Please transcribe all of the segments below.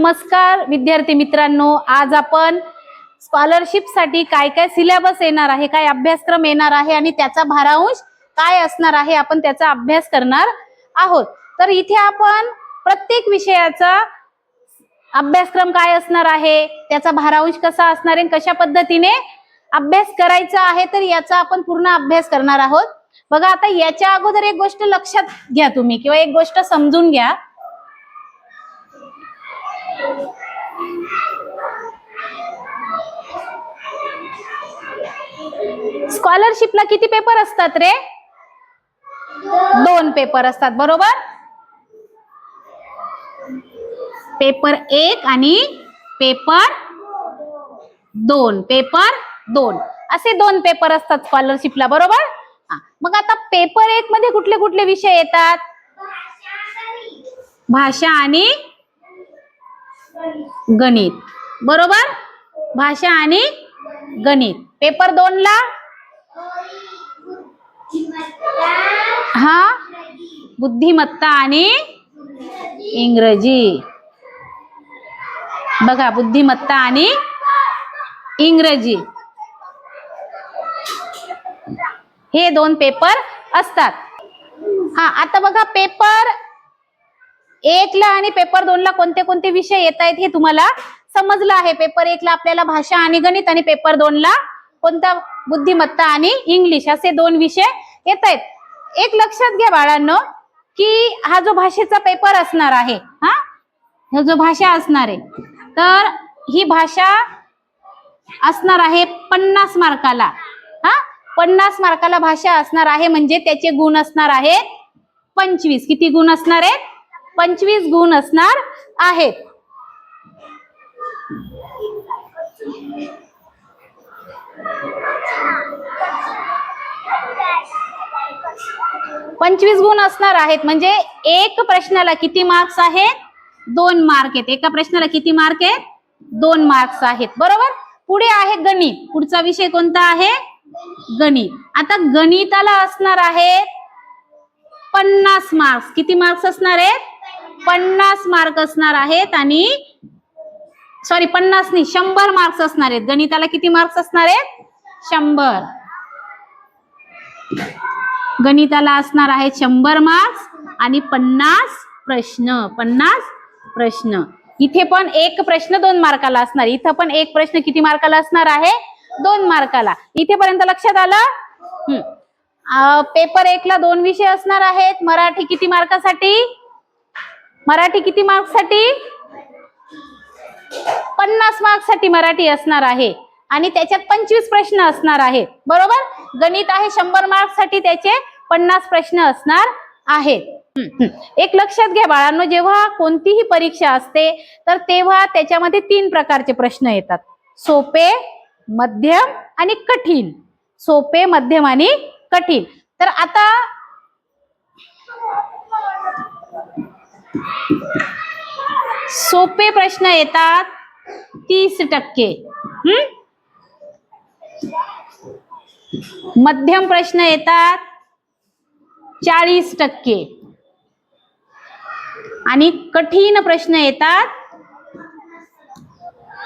नमस्कार विद्यार्थी मित्रांनो, आज आपण स्कॉलरशिप साठी काय काय सिलेबस येणार आहे, काय अभ्यासक्रम येणार आहे आणि त्याचा भारांश काय असणार आहे, आपण त्याचा अभ्यास करणार आहोत। तर इथे आपण प्रत्येक विषयाचा अभ्यासक्रम काय असणार आहे, त्याचा भारांश कसा असणार आहे, कशा पद्धतीने अभ्यास करायचा आहे, तर याचा आपण पूर्ण अभ्यास करणार आहोत। बघा, आता याच्या अगोदर एक गोष्ट लक्षात घ्या तुम्ही, किंवा एक गोष्ट समजून घ्या। स्कॉलरशिपला किती पेपर असतात रे? 2 पेपर असतात, बरोबर। पेपर 1 आणि पेपर 2, पेपर 2 असे 2 पेपर असतात स्कॉलरशिपला, बरोबर। मग आता पेपर 1 मध्ये कुठले कुठले विषय येतात? भाषा आणि गणित, बरोबर। भाषा आणि गणित। पेपर 2 ला बुद्धिमत्ता आणि इंग्रजी। बघा, बुद्धिमत्ता आणि इंग्रजी हे 2 पेपर असतात। आता बघा, पेपर 1 ला आणि पेपर 2 ला कोणते कोणते विषय येत आहेत हे तुम्हाला समजलं आहे। पेपर 1 ला आपल्याला भाषा आणि गणित, आणि पेपर 2 ला कोणता? बुद्धिमत्ता आणि इंग्लिश असे 2 विषय येत आहेत। एक लक्षात घ्या बाळांनो, की हा जो भाषेचा पेपर असणार आहे, हा जो भाषा असणार आहे, तर ही भाषा असणार आहे 50 मार्काला। 50 मार्काला भाषा असणार आहे, म्हणजे त्याचे गुण असणार आहेत 25। किती गुण असणार आहेत? 25 गुण असणार आहेत। 25 गुण असणार आहेत, म्हणजे एक प्रश्नाला किती मार्क्स आहेत? 2 मार्क आहेत। एका प्रश्नाला किती मार्क आहेत? 2 मार्क्स आहेत, बरोबर। पुढे आहे गणित। पुढचा विषय कोणता आहे? गणित। आता गणिताला असणार आहे 50 मार्क्स। किती मार्क्स असणार आहेत? 50 मार्क असणार आहेत। आणि 50 नाही, 100 मार्क्स असणार आहेत। गणिताला किती मार्क्स असणार आहेत? 100। गणिताला असणार आहेत 100 मार्क्स आणि 50 प्रश्न। 50 प्रश्न। इथे पण एक प्रश्न 2 मार्काला असणार। इथं पण एक प्रश्न किती मार्काला असणार आहे? 2 मार्काला। इथेपर्यंत लक्षात आलं? पेपर 1 ला 2 विषय असणार आहेत। मराठी किती मार्कासाठी? मराठी किती मार्क्ससाठी? 50 मार्क्ससाठी मराठी असणार आहे, आणि त्याच्यात 25 प्रश्न असणार आहेत, बरोबर। गणित आहे 100 मार्क्ससाठी, त्याचे 50 प्रश्न असणार आहेत। एक लक्षात घ्या बाळांनो, जेव्हा कोणतीही परीक्षा असते तर तेव्हा त्याच्यामध्ये 3 प्रकारचे प्रश्न येतात: सोपे, मध्यम आणि कठीण। सोपे, मध्यम आणि कठीण। तर आता सोपे प्रश्न येतात 30%, मध्यम प्रश्न येतात 40%, आणि कठीण प्रश्न येतात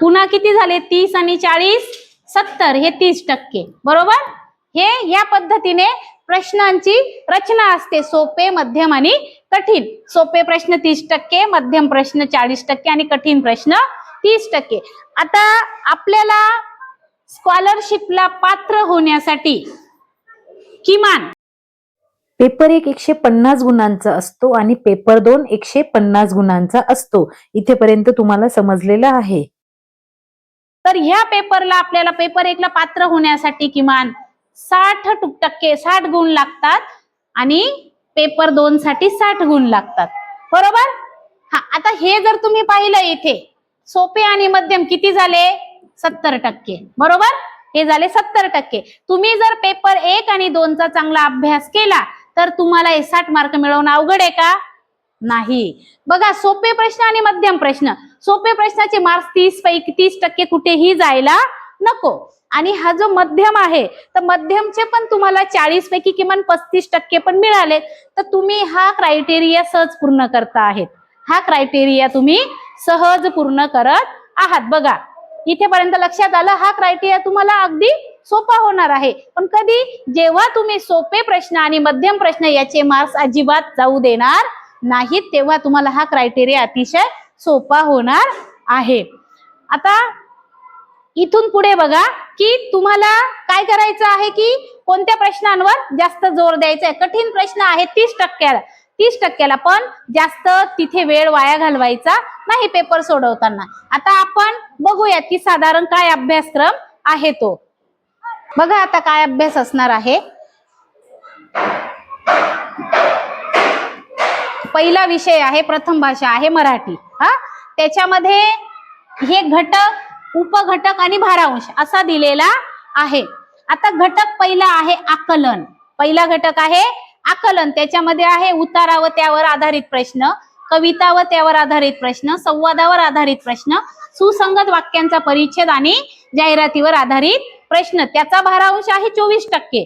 पुन्हा किती झाले? 30 आणि 40 70, हे 30%, बरोबर। हे या पद्धतीने प्रश्नांची रचना असते: सोपे, मध्यम आणि कठीण। सोपे प्रश्न 30%, मध्यम प्रश्न 40% आणि कठीण प्रश्न 30%। आता आपल्याला स्कॉलरशिपला पात्र होण्यासाठी किमान पेपर 1 150 गुणांचा असतो आणि पेपर 2 150 गुणांचा असतो। इथेपर्यंत तुम्हाला समजलेलं आहे। तर ह्या पेपरला आपल्याला पेपर 1 ला पात्र होण्यासाठी किमान 60% गुण लागतात, आणि पेपर 2 साठी 60 गुण लागतात, बरोबर। आता हे जर तुम्ही पाहिलं, इथे सोपे आणि मध्यम किती झाले? 70%, बरोबर। हे झाले 70%। तुम्ही जर पेपर 1 आणि 2 चा चांगला अभ्यास केला तर तुम्हाला 60 मार्क मिळवणं अवघड आहे का? नाही। बघा, सोपे प्रश्न आणि मध्यम प्रश्न, सोपे प्रश्नाचे मार्क्स 30 पैकी 30% कुठेही जायला नको। आणि हा जो मध्यम आहे, तर मध्यमचे पण तुम्हाला 40 पैकी किमान 35% पण मिळाले, तर तुम्ही हा क्रायटेरिया सहज पूर्ण करता आहेत। हा क्रायटेरिया तुम्ही सहज पूर्ण करत आहात. बघा इथेपर्यंत लक्षात आलं. हा क्रायटेरिया तुम्हाला अगदी सोपा होणार आहे. पण कधी जेव्हा तुम्ही सोपे प्रश्न आणि मध्यम प्रश्न याचे मार्क्स अजिबात जाऊ देणार नाहीत, तेव्हा तुम्हाला हा क्रायटेरिया अतिशय सोपा होणार आहे. आता इथून पुढे बघा की तुम्हाला काय करायचं आहे की कोणत्या प्रश्नांवर जास्त जोर द्यायचा आहे. कठीण प्रश्न आहे 30%ला पण जास्त तिथे वेळ वाया घालवायचा नाही पेपर सोडवताना. आता आपण बघूया की साधारण काय अभ्यासक्रम आहे तो. बघा आता काय अभ्यास असणार आहे. पहिला विषय आहे, प्रथम भाषा आहे मराठी. त्याच्यामध्ये हे घटक, उपघटक आणि भारांश असा दिलेला आहे. आता घटक पहिला आहे आकलन. पहिला घटक आहे आकलन. त्याच्यामध्ये आहे उतारा व त्यावर आधारित प्रश्न, कविता व त्यावर आधारित प्रश्न, संवादावर आधारित प्रश्न, सुसंगत वाक्यांचा परिच्छेद आणि जाहिरातीवर आधारित प्रश्न. त्याचा भारांश आहे 24%.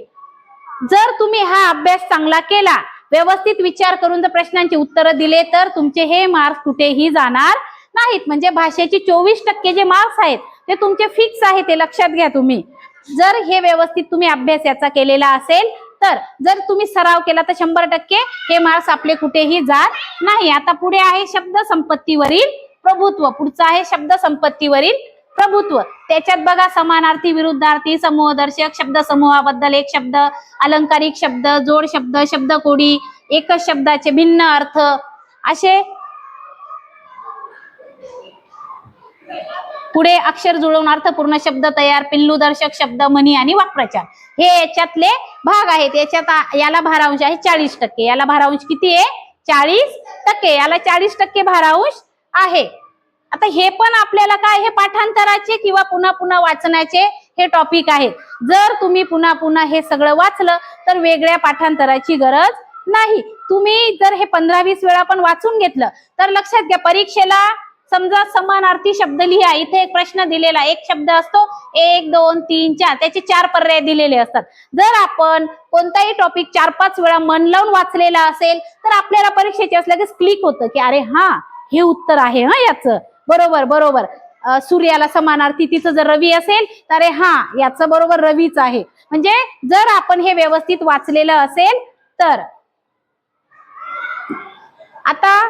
जर तुम्ही हा अभ्यास चांगला केला, व्यवस्थित विचार करून जर प्रश्नांची उत्तरं दिले तर तुमचे हे मार्क्स कुठेही जाणार नाहीत. म्हणजे भाषेचे 24% जे मार्क्स आहेत ते तुमचे फिक्स आहे, ते लक्षात घ्या तुम्ही. जर हे व्यवस्थित तुम्ही अभ्यास याचा केलेला असेल तर, जर तुम्ही सराव केला तर 100% हे मार्क्स आपले कुठेही जात नाही. आता पुढे आहे शब्द संपत्तीवरील प्रभुत्व. पुढचा आहे शब्द संपत्तीवरील प्रभुत्व. त्याच्यात बघा समानार्थी, विरुद्धार्थी, समूहदर्शक, शब्द समूहाबद्दल एक शब्द, अलंकारिक शब्द, जोड शब्द, शब्दकोडी, एकच शब्दाचे भिन्न अर्थ, असे पुढे अक्षर जुळवून अर्थपूर्ण शब्द तयार, पिल्लूदर्शक शब्द, म्हणी आणि वाक्प्रचार, हे याच्यातले भाग आहेत. याच्यात याला भारांश आहे 40%. याला भारांश किती आहे? 40%. याला 40% भारांश आहे. आता हे पण आपल्याला काय, हे पाठांतराचे किंवा पुन्हा पुन्हा वाचण्याचे हे टॉपिक आहेत. जर तुम्ही पुन्हा पुन्हा हे सगळं वाचलं तर वेगळ्या पाठांतराची गरज नाही. तुम्ही जर हे 15-20 वेळा पण वाचून घेतलं तर लक्षात घ्या, परीक्षेला समजा समानार्थी शब्द लिहा. इथे एक प्रश्न दिलेला, एक शब्द असतो 1, 2, 3, 4, त्याचे 4 पर्याय दिलेले असतात. जर आपण कोणताही टॉपिक 4-5 वेळा मन लावून वाचलेला असेल तर आपल्याला परीक्षेचे असलं की क्लिक होतं की अरे हा, हे उत्तर आहे याचं. बरोबर. सूर्याला समानार्थी तिचं जर रवी असेल तर अरे हा, याचं बरोबर रवीच आहे. म्हणजे जर आपण हे व्यवस्थित वाचलेलं असेल तर. आता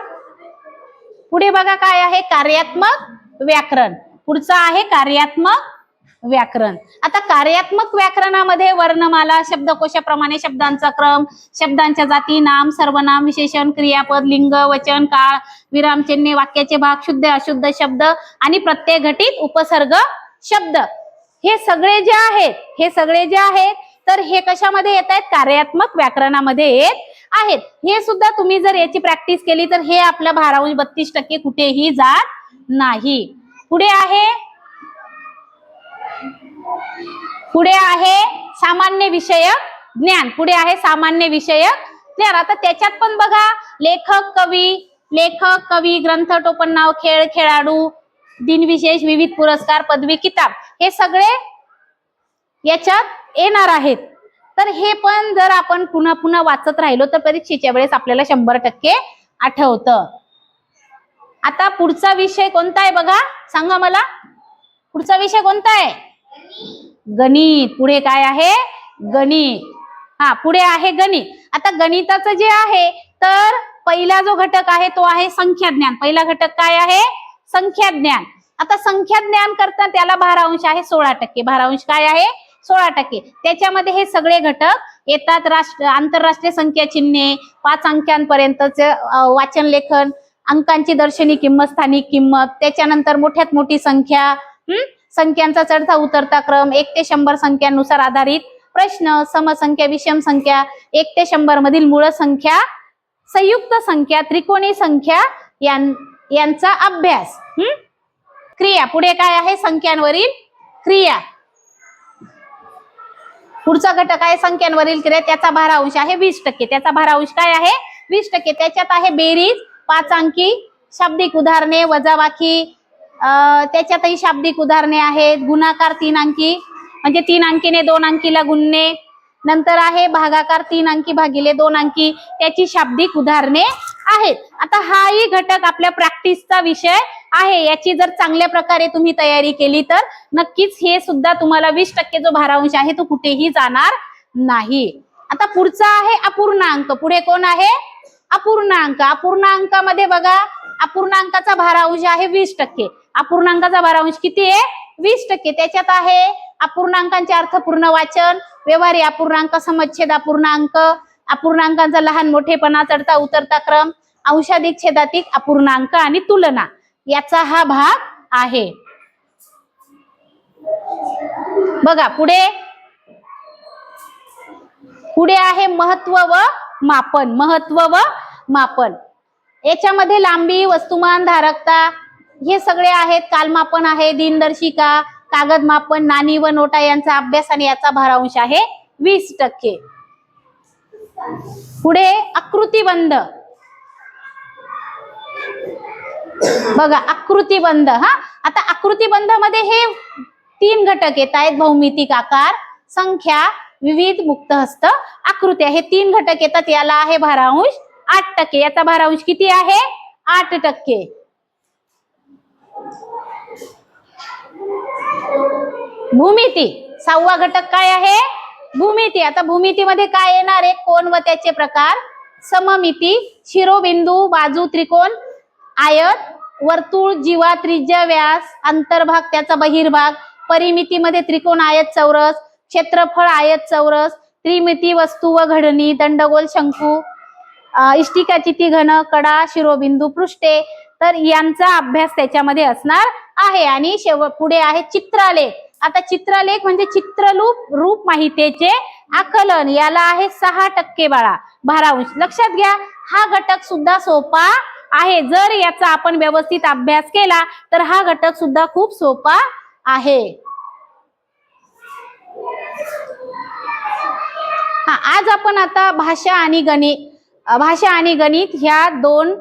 पुढे बघा काय आहे, कार्यात्मक व्याकरण. पुढचा आहे कार्यात्मक व्याकरण. आता कार्यात्मक व्याकरणामध्ये वर्णमाला, शब्दकोशाप्रमाणे शब्दांचा क्रम, शब्दांच्या जाती, नाम, सर्वनाम, विशेषण, क्रियापद, लिंग, वचन, काळ, विरामचिन्हे, वाक्याचे भाग, शुद्ध अशुद्ध शब्द आणि प्रत्यय घटित उपसर्ग शब्द, हे सगळे जे आहेत तर हे कशामध्ये येत आहेत? कार्यात्मक व्याकरणामध्ये येत आहेत. हे सुद्धा तुम्ही जर याची प्रॅक्टिस केली तर हे आपल्या भारांश 32% कुठेही जात नाही. पुढे आहे सामान्य विषयक ज्ञान. पुढे आहे सामान्य विषयक ज्ञान. आता त्याच्यात पण बघा लेखक, कवी, ग्रंथ, टोपण नाव, खेळ, खेळाडू, दिनविशेष, विविध पुरस्कार, पदवी, किताब, हे सगळे याच्यात येणार आहेत. तर हे पण जर आपण पुन्हा पुन्हा वाचत राहिलो तर परीक्षेच्या वेळेस आपल्याला 100% आठवतं. आता पुढचा विषय कोणता आहे बघा, सांगा मला. पुढचा विषय कोणता आहे? गणित. पुढे काय आहे? गणित. पुढे आहे गणित. आता गणिताचं जे आहे तर पहिला जो घटक आहे तो आहे संख्या ज्ञान. पहिला घटक काय आहे? संख्या ज्ञान. आता संख्या ज्ञान करता त्याला भारांश आहे 16%. भारांश काय आहे? 16%. त्याच्यामध्ये हे सगळे घटक येतात. आंतरराष्ट्रीय संख्या चिन्हे, 5 अंकांपर्यंतचे वाचन लेखन, अंकांची दर्शनी किंमत, स्थानिक किंमत, त्याच्यानंतर मोठ्यात मोठी संख्या, संख्यांचा चढता उतरता क्रम, 1 ते 100 संख्यांनुसार आधारित प्रश्न, समसंख्या, विषम संख्या, 1 ते 100 मधील मूळ संख्या, संयुक्त संख्या, त्रिकोणी संख्या यांचा अभ्यास. क्रिया. पुढे काय आहे? संख्यांवरील क्रिया. पुढचा घटक आहे संख्यांवरील क्रिया. त्याचा भारांश आहे 20%. त्याचा भारांश काय आहे? 20%. त्याच्यात आहे बेरीज, 5 अंकी, शाब्दिक उदाहरणे, वजाबाकी, त्याच्यातही शाब्दिक उदाहरणे आहेत, गुणाकार 3 अंकी, म्हणजे 3 अंकीने 2 अंकीला गुणणे, नंतर आहे भागाकार 3 अंकी भागिले 2 अंकी, त्याची शाब्दिक उदाहरणे आहेत. आता हाही घटक आपल्या प्रॅक्टिसचा विषय आहे. याची जर चांगल्या प्रकारे तुम्ही तयारी केली तर नक्कीच हे सुद्धा तुम्हाला 20% जो भारांश आहे तो कुठेही जाणार नाही. आता पुढचा आहे अपूर्णांक. पुढे कोण आहे? अपूर्णांक. अपूर्णांकामध्ये बघा, अपूर्णांकाचा भारांश आहे 20%. अपूर्णांकाचा भारांश किती आहे? 20%. त्याच्यात आहे अपूर्णांकांचे अर्थपूर्ण वाचन, व्यवहारी अपूर्णांक, समच्छेद अपूर्णांक, अपूर्णांकांचा लहान मोठेपणा, चढता उतरता क्रम, अंशाधिक छेदाधिक अपूर्णांक आणि तुलना, याचा हा भाग आहे. बघा पुढे पुढे आहे महत्व व मापन. महत्व व मापन याच्यामध्ये लांबी, वस्तुमान, धारकता हे सगळे आहेत. कालमापन आहे, दिनदर्शिका, कागद मापन, नाणी व नोटा यांचा अभ्यास आणि याचा भारांश आहे 20%. पुढे आकृतीबंध. बघा आकृतीबंध. आता आकृतीबंध मध्ये हे 3 घटक येत आहेत: भौमितिक आकार, संख्या, विविध मुक्तहस्त आकृत्या. हे 3 घटक येतात. याला आहे भारांश 8%. याचा भारांश किती आहे? 8%. भूमिती 6वा घटक काय आहे? भूमिती. आता भूमितीमध्ये काय येणार आहे? कोन व त्याचे प्रकार, सममिती, शिरोबिंदू, बाजू, त्रिकोण, आयत, वर्तुळ, जीवा, त्रिज्या, व्यास, अंतर्भाग, त्याचा बहिर्भाग, परिमितीमध्ये त्रिकोण, आयत, चौरस, क्षेत्रफळ, आयत, चौरस, त्रिमिती वस्तू व घडणी, दंडगोल, शंकू, इष्टिकाची ती घन, कडा, शिरोबिंदू, पृष्ठे. तर यांचा अभ्यास त्याच्यामध्ये असणार आहे. आणि पुढे आहे चित्रालेख. आता चित्रालेख म्हणजे चित्ररूप माहितीचे आकलन. याला आहे 6% बाळा भारांश. लक्षात घ्या, हा घटक सुद्धा सोपा आहे. जर याचा आपण व्यवस्थित अभ्यास केला तर हा घटक सुद्धा खूप सोपा आहे. आज आपण आता भाषा आणि गणित ह्या 2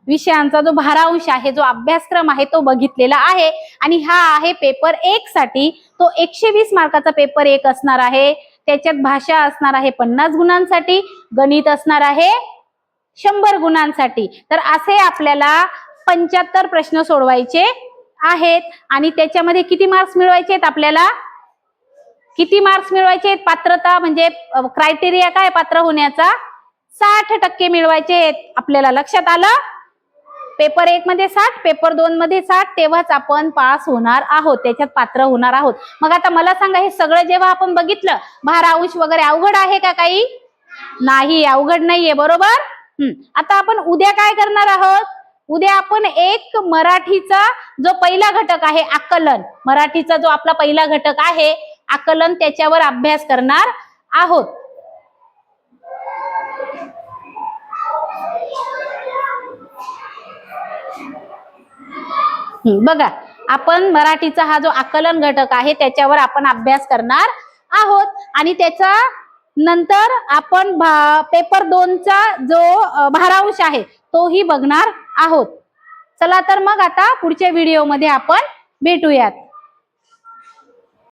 विषयांचा जो भारांश आहे, जो अभ्यासक्रम आहे तो बघितलेला आहे. आणि हा आहे पेपर 1 साठी. तो 120 मार्काचा पेपर 1 असणार आहे. त्याच्यात भाषा असणार आहे 50 गुणांसाठी, गणित असणार आहे 100 गुणांसाठी. तर असे आपल्याला 75 प्रश्न सोडवायचे आहेत. आणि त्याच्यामध्ये किती मार्क्स मिळवायचे आहेत आपल्याला? किती मार्क्स मिळवायचे आहेत? पात्रता म्हणजे क्रायटेरिया काय पात्र होण्याचा? 60% मिळवायचे आहेत आपल्याला. लक्षात आलं? पेपर 1 मध्ये 60, पेपर 2 मध्ये 60, तेव्हाच आपण पास होणार आहोत, त्याच्यात पात्र होणार आहोत. मग आता मला सांगा, हे सगळं जेव्हा आपण बघितलं, भारांश वगैरे अवघड आहे का काही? नाही, अवघड नाहीये. बरोबर. आता आपण उद्या काय करणार आहोत? उद्या आपण एक मराठीचा जो पहिला घटक आहे आकलन, मराठीचा जो आपला पहिला घटक आहे आकलन, त्याच्यावर अभ्यास करणार आहोत. बघा, आपण मराठीचा हा जो आकलन घटक आहे त्याच्यावर आपण अभ्यास करणार आहोत. आणि त्याचा नंतर आपण पेपर 2 चा जो भारांश आहे तोही बघणार आहोत. चला तर मग आता पुढच्या व्हिडिओमध्ये आपण भेटूयात.